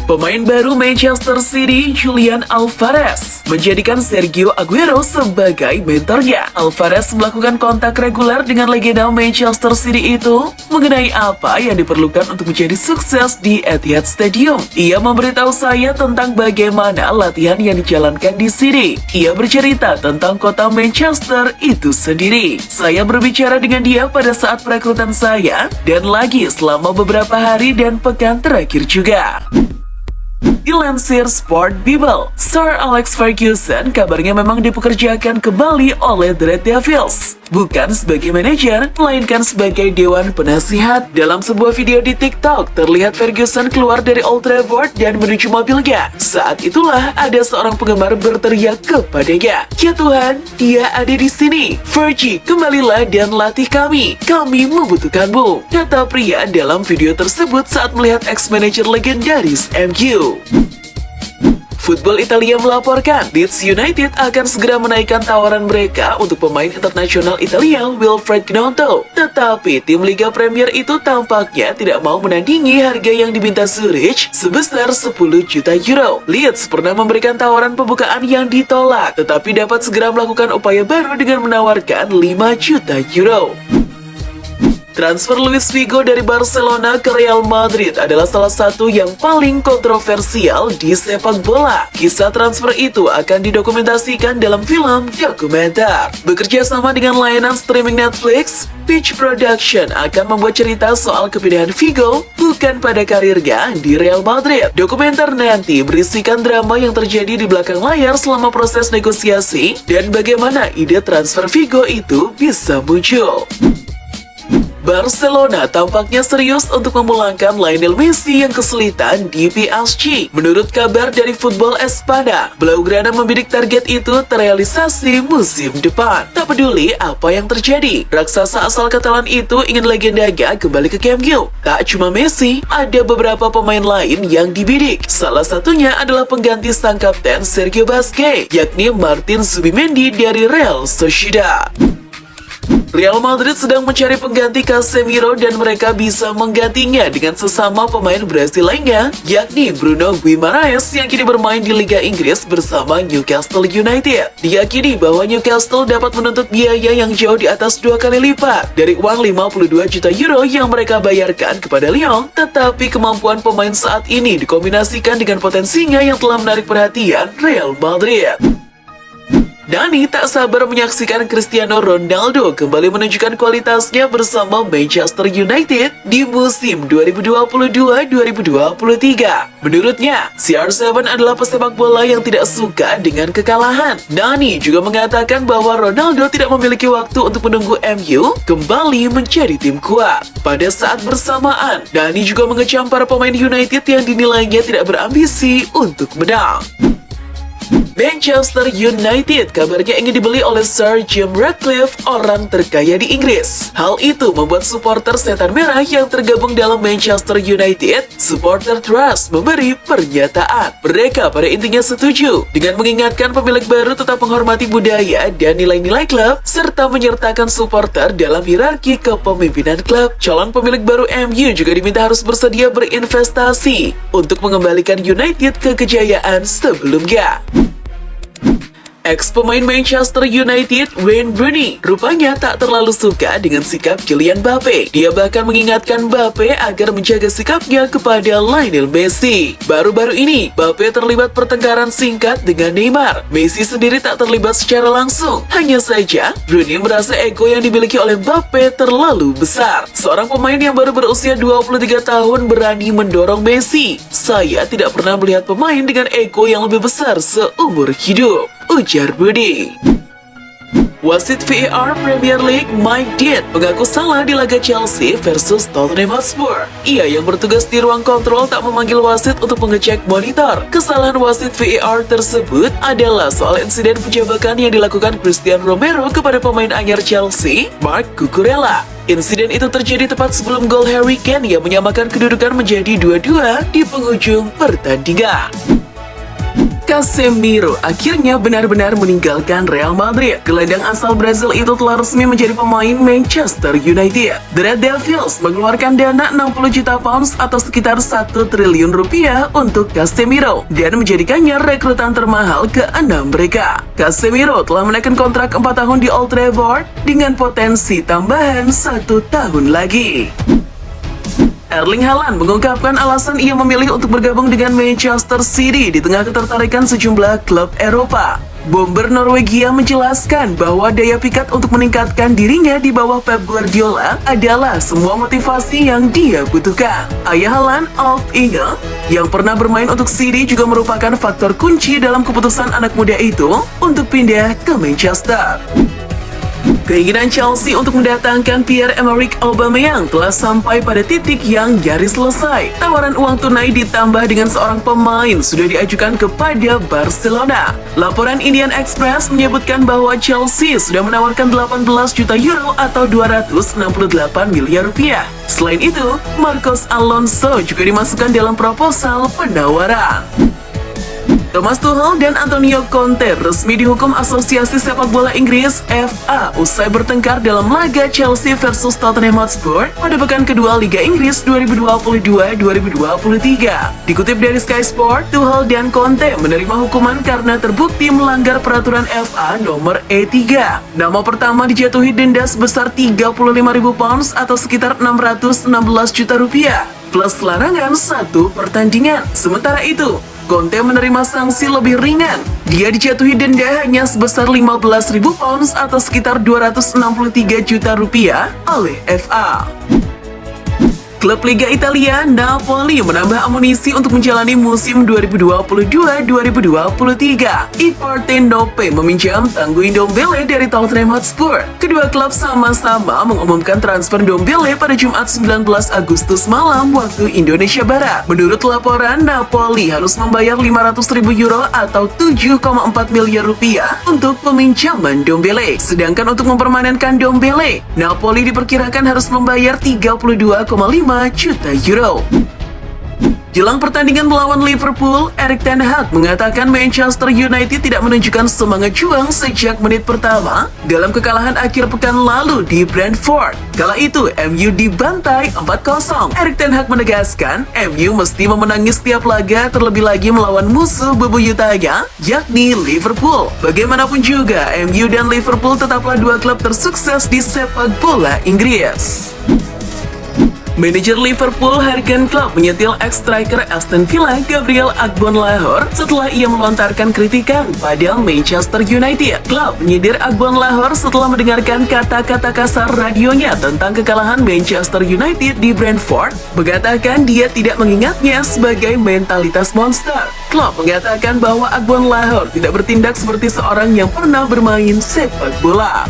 Pemain baru Manchester City, Julian Alvarez, menjadikan Sergio Aguero sebagai mentornya. Alvarez melakukan kontak reguler dengan legenda Manchester City itu mengenai apa yang diperlukan untuk menjadi sukses di Etihad Stadium. Ia memberitahu saya tentang bagaimana latihan yang dijalankan di City. Ia bercerita tentang kota Manchester itu sendiri. Saya berbicara dengan dia pada saat perekrutan saya dan lagi selama beberapa hari dan pekan terakhir juga. Dilansir Sport Bible, Sir Alex Ferguson kabarnya memang dipekerjakan kembali oleh The Red Devils, bukan sebagai manajer, melainkan sebagai dewan penasihat. Dalam sebuah video di TikTok, terlihat Ferguson keluar dari Old Trafford dan menuju mobilnya. Saat itulah ada seorang penggemar berteriak kepadanya, "Ya Tuhan, dia ada di sini. Fergie, kembalilah dan latih kami. Kami membutuhkanmu," kata pria dalam video tersebut saat melihat ex-manajer legendaris MU. Football Italia melaporkan Leeds United akan segera menaikkan tawaran mereka untuk pemain internasional Italia Wilfried Gnonto. Tetapi tim Liga Premier itu tampaknya tidak mau menandingi harga yang diminta Zurich sebesar 10 juta euro. Leeds pernah memberikan tawaran pembukaan yang ditolak, tetapi dapat segera melakukan upaya baru dengan menawarkan 5 juta euro. Transfer Luis Figo dari Barcelona ke Real Madrid adalah salah satu yang paling kontroversial di sepak bola. Kisah transfer itu akan didokumentasikan dalam film dokumenter. Bekerja sama dengan layanan streaming Netflix, Peach Production akan membuat cerita soal kepindahan Figo bukan pada karirnya di Real Madrid. Dokumenter nanti berisikan drama yang terjadi di belakang layar selama proses negosiasi dan bagaimana ide transfer Figo itu bisa muncul. Barcelona tampaknya serius untuk memulangkan Lionel Messi yang kesulitan di PSG. Menurut kabar dari Football Espada, Blaugrana membidik target itu terrealisasi musim depan. Tak peduli apa yang terjadi, raksasa asal Katalan itu ingin legendanya kembali ke Camp Nou. Tak cuma Messi, ada beberapa pemain lain yang dibidik. Salah satunya adalah pengganti sang kapten Sergio Busquets, yakni Martin Zubimendi dari Real Sociedad. Real Madrid sedang mencari pengganti Casemiro dan mereka bisa menggantinya dengan sesama pemain Brasil lainnya, yakni Bruno Guimaraes yang kini bermain di Liga Inggris bersama Newcastle United. Diyakini bahwa Newcastle dapat menuntut biaya yang jauh di atas 2 kali lipat dari uang 52 juta euro yang mereka bayarkan kepada Lyon, tetapi kemampuan pemain saat ini dikombinasikan dengan potensinya yang telah menarik perhatian Real Madrid. Dani tak sabar menyaksikan Cristiano Ronaldo kembali menunjukkan kualitasnya bersama Manchester United di musim 2022-2023. Menurutnya, CR7 adalah pesepak bola yang tidak suka dengan kekalahan. Dani juga mengatakan bahwa Ronaldo tidak memiliki waktu untuk menunggu MU kembali menjadi tim kuat. Pada saat bersamaan, Dani juga mengecam para pemain United yang dinilainya tidak berambisi untuk menang. Manchester United kabarnya ingin dibeli oleh Sir Jim Ratcliffe, orang terkaya di Inggris. Hal itu membuat supporter setan merah yang tergabung dalam Manchester United, Supporter Trust, memberi pernyataan. Mereka pada intinya setuju dengan mengingatkan pemilik baru tetap menghormati budaya dan nilai-nilai klub, serta menyertakan supporter dalam hierarki kepemimpinan klub. Calon pemilik baru MU juga diminta harus bersedia berinvestasi untuk mengembalikan United ke kejayaan sebelumnya. Ex-pemain Manchester United, Wayne Rooney, rupanya tak terlalu suka dengan sikap Kylian Mbappe. Dia bahkan mengingatkan Mbappe agar menjaga sikapnya kepada Lionel Messi. Baru-baru ini, Mbappe terlibat pertengkaran singkat dengan Neymar. Messi sendiri tak terlibat secara langsung. Hanya saja, Rooney merasa ego yang dimiliki oleh Mbappe terlalu besar. Seorang pemain yang baru berusia 23 tahun berani mendorong Messi. "Saya tidak pernah melihat pemain dengan ego yang lebih besar seumur hidup," ujar Budi. Wasit VAR Premier League Mike Dean mengaku salah di laga Chelsea versus Tottenham Hotspur. Ia yang bertugas di ruang kontrol tak memanggil wasit untuk mengecek monitor. Kesalahan wasit VAR tersebut adalah soal insiden penjebakan yang dilakukan Christian Romero kepada pemain anyar Chelsea, Marc Cucurella. Insiden itu terjadi tepat sebelum gol Harry Kane yang menyamakan kedudukan menjadi 2-2 di penghujung pertandingan. Casemiro akhirnya benar-benar meninggalkan Real Madrid. Gelandang asal Brazil itu telah resmi menjadi pemain Manchester United. The Red Devils mengeluarkan dana 60 juta pounds atau sekitar 1 triliun rupiah untuk Casemiro dan menjadikannya rekrutan termahal ke-6 mereka. Casemiro telah menaikkan kontrak 4 tahun di Old Trafford dengan potensi tambahan 1 tahun lagi. Erling Haaland mengungkapkan alasan ia memilih untuk bergabung dengan Manchester City di tengah ketertarikan sejumlah klub Eropa. Bomber Norwegia menjelaskan bahwa daya pikat untuk meningkatkan dirinya di bawah Pep Guardiola adalah semua motivasi yang dia butuhkan. Ayah Haaland, Alf Inge, yang pernah bermain untuk City juga merupakan faktor kunci dalam keputusan anak muda itu untuk pindah ke Manchester. Keinginan Chelsea untuk mendatangkan Pierre-Emerick Aubameyang telah sampai pada titik yang nyaris selesai. Tawaran uang tunai ditambah dengan seorang pemain sudah diajukan kepada Barcelona. Laporan Indian Express menyebutkan bahwa Chelsea sudah menawarkan 18 juta euro atau 268 miliar rupiah. Selain itu, Marcos Alonso juga dimasukkan dalam proposal penawaran. Thomas Tuchel dan Antonio Conte resmi dihukum Asosiasi Sepak Bola Inggris FA usai bertengkar dalam laga Chelsea versus Tottenham Hotspur pada pekan kedua Liga Inggris 2022-2023. Dikutip dari Sky Sport, Tuchel dan Conte menerima hukuman karena terbukti melanggar peraturan FA nomor E3. Nama pertama dijatuhi denda sebesar 35.000 pounds atau sekitar 616 juta rupiah plus larangan 1 pertandingan. Sementara itu, Conte menerima sanksi lebih ringan. Dia dijatuhi denda hanya sebesar 15.000 pounds atau sekitar 263 juta rupiah oleh FA. Klub Liga Italia, Napoli menambah amunisi untuk menjalani musim 2022-2023. I Partenope meminjam Tanguy Ndombele dari Tottenham Hotspur. Kedua klub sama-sama mengumumkan transfer Ndombele pada Jumat 19 Agustus malam waktu Indonesia Barat. Menurut laporan, Napoli harus membayar 500.000 euro atau 7,4 miliar rupiah untuk peminjaman Ndombele. Sedangkan untuk mempermanenkan Ndombele, Napoli diperkirakan harus membayar 32,5 juta euro. Jelang pertandingan melawan Liverpool, Erik ten Hag mengatakan Manchester United tidak menunjukkan semangat juang sejak menit pertama dalam kekalahan akhir pekan lalu di Brentford. Kala itu, MU dibantai 4-0. Erik ten Hag menegaskan, MU mesti memenangi setiap laga terlebih lagi melawan musuh bebuyutannya, yakni Liverpool. Bagaimanapun juga, MU dan Liverpool tetaplah dua klub tersukses di sepak bola Inggris. Manajer Liverpool Jurgen Klopp menyetil ex-striker Aston Villa Gabriel Agbonlahor setelah ia melontarkan kritikan pada Manchester United. Klopp menyindir Agbonlahor setelah mendengarkan kata-kata kasar radionya tentang kekalahan Manchester United di Brentford, mengatakan dia tidak mengingatnya sebagai mentalitas monster. Klopp mengatakan bahwa Agbonlahor tidak bertindak seperti seorang yang pernah bermain sepak bola.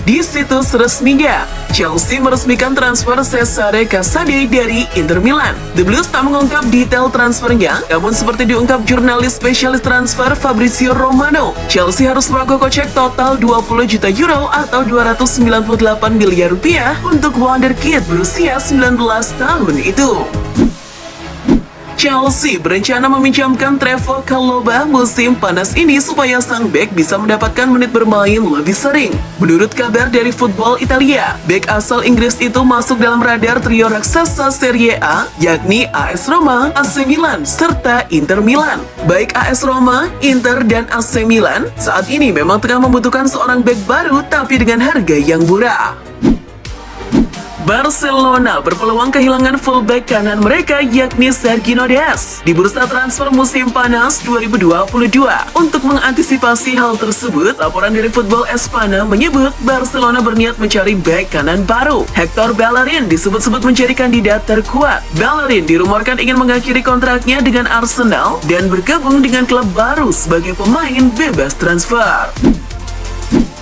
Di situs resminya, Chelsea meresmikan transfer Cesare Casade dari Inter Milan. The Blues tak mengungkap detail transfernya, namun seperti diungkap jurnalis spesialis transfer Fabrizio Romano, Chelsea harus merogoh kocek total 20 juta euro atau 298 miliar rupiah untuk wonderkid berusia 19 tahun itu. Chelsea berencana meminjamkan Trevoh Chalobah musim panas ini supaya sang bek bisa mendapatkan menit bermain lebih sering. Menurut kabar dari Football Italia, bek asal Inggris itu masuk dalam radar trio raksasa Serie A, yakni AS Roma, AC Milan, serta Inter Milan. Baik AS Roma, Inter, dan AC Milan saat ini memang tengah membutuhkan seorang bek baru tapi dengan harga yang murah. Barcelona berpeluang kehilangan fullback kanan mereka yakni Sergio Des di bursa transfer musim panas 2022. Untuk mengantisipasi hal tersebut, laporan dari Football Espana menyebut Barcelona berniat mencari bek kanan baru. Hector Bellerin disebut-sebut menjadi kandidat terkuat. Bellerin dirumorkan ingin mengakhiri kontraknya dengan Arsenal dan bergabung dengan klub baru sebagai pemain bebas transfer.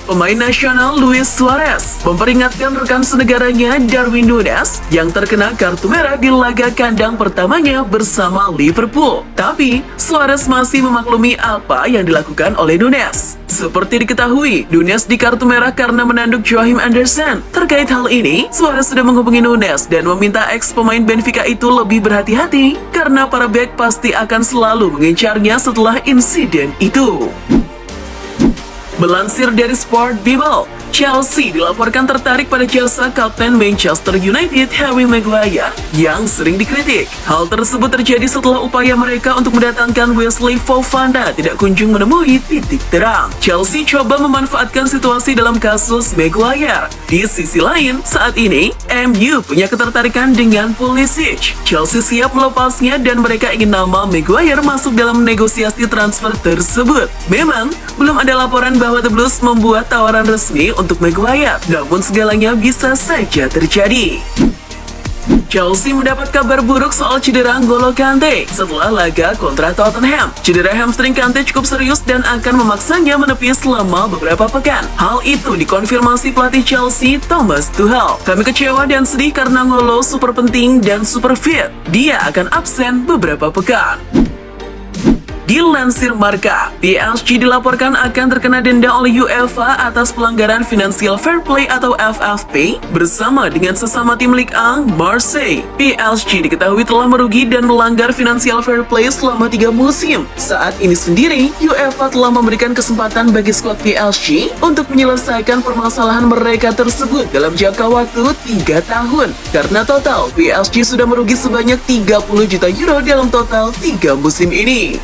Pemain nasional Luis Suarez memperingatkan rekan senegaranya Darwin Núñez yang terkena kartu merah di laga kandang pertamanya bersama Liverpool. Tapi, Suarez masih memaklumi apa yang dilakukan oleh Núñez. Seperti diketahui, Núñez di kartu merah karena menanduk Joachim Andersen. Terkait hal ini, Suarez sudah menghubungi Núñez dan meminta ex pemain Benfica itu lebih berhati-hati karena para bek pasti akan selalu mengincarnya setelah insiden itu. Melansir dari Sport Bible, Chelsea dilaporkan tertarik pada jasa kapten Manchester United Harry Maguire yang sering dikritik. Hal tersebut terjadi setelah upaya mereka untuk mendatangkan Wesley Fofana tidak kunjung menemui titik terang. Chelsea coba memanfaatkan situasi dalam kasus Maguire. Di sisi lain, saat ini MU punya ketertarikan dengan Pulisic. Chelsea siap melepasnya dan mereka ingin nama Maguire masuk dalam negosiasi transfer tersebut. Memang, belum ada laporan bahwa The Blues membuat tawaran resmi untuk Maguire, namun segalanya bisa saja terjadi. Chelsea mendapat kabar buruk soal cedera N'Golo Kante setelah laga kontra Tottenham. Cedera hamstring Kante cukup serius dan akan memaksanya menepi selama beberapa pekan. Hal itu dikonfirmasi pelatih Chelsea, Thomas Tuchel. Kami kecewa dan sedih karena N'Golo super penting dan super fit. Dia akan absen beberapa pekan. Dilansir Marca, PSG dilaporkan akan terkena denda oleh UEFA atas pelanggaran Financial Fair Play atau FFP bersama dengan sesama tim Ligue 1 Marseille. PSG diketahui telah merugi dan melanggar Financial Fair Play selama 3 musim. Saat ini sendiri, UEFA telah memberikan kesempatan bagi skuad PSG untuk menyelesaikan permasalahan mereka tersebut dalam jangka waktu 3 tahun. Karena total, PSG sudah merugi sebanyak 30 juta euro dalam total 3 musim ini.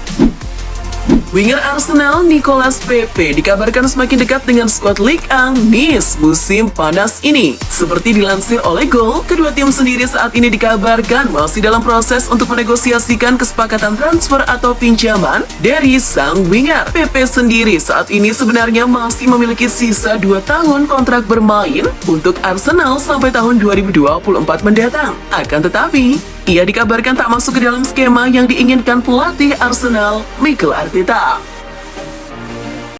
Winger Arsenal Nicolas Pepe dikabarkan semakin dekat dengan skuad Ligue 1 Nice musim panas ini. Seperti dilansir oleh Goal, kedua tim sendiri saat ini dikabarkan masih dalam proses untuk menegosiasikan kesepakatan transfer atau pinjaman dari sang winger. Pepe sendiri saat ini sebenarnya masih memiliki sisa 2 tahun kontrak bermain untuk Arsenal sampai tahun 2024 mendatang. Akan tetapi, ia dikabarkan tak masuk ke dalam skema yang diinginkan pelatih Arsenal, Mikel Arteta.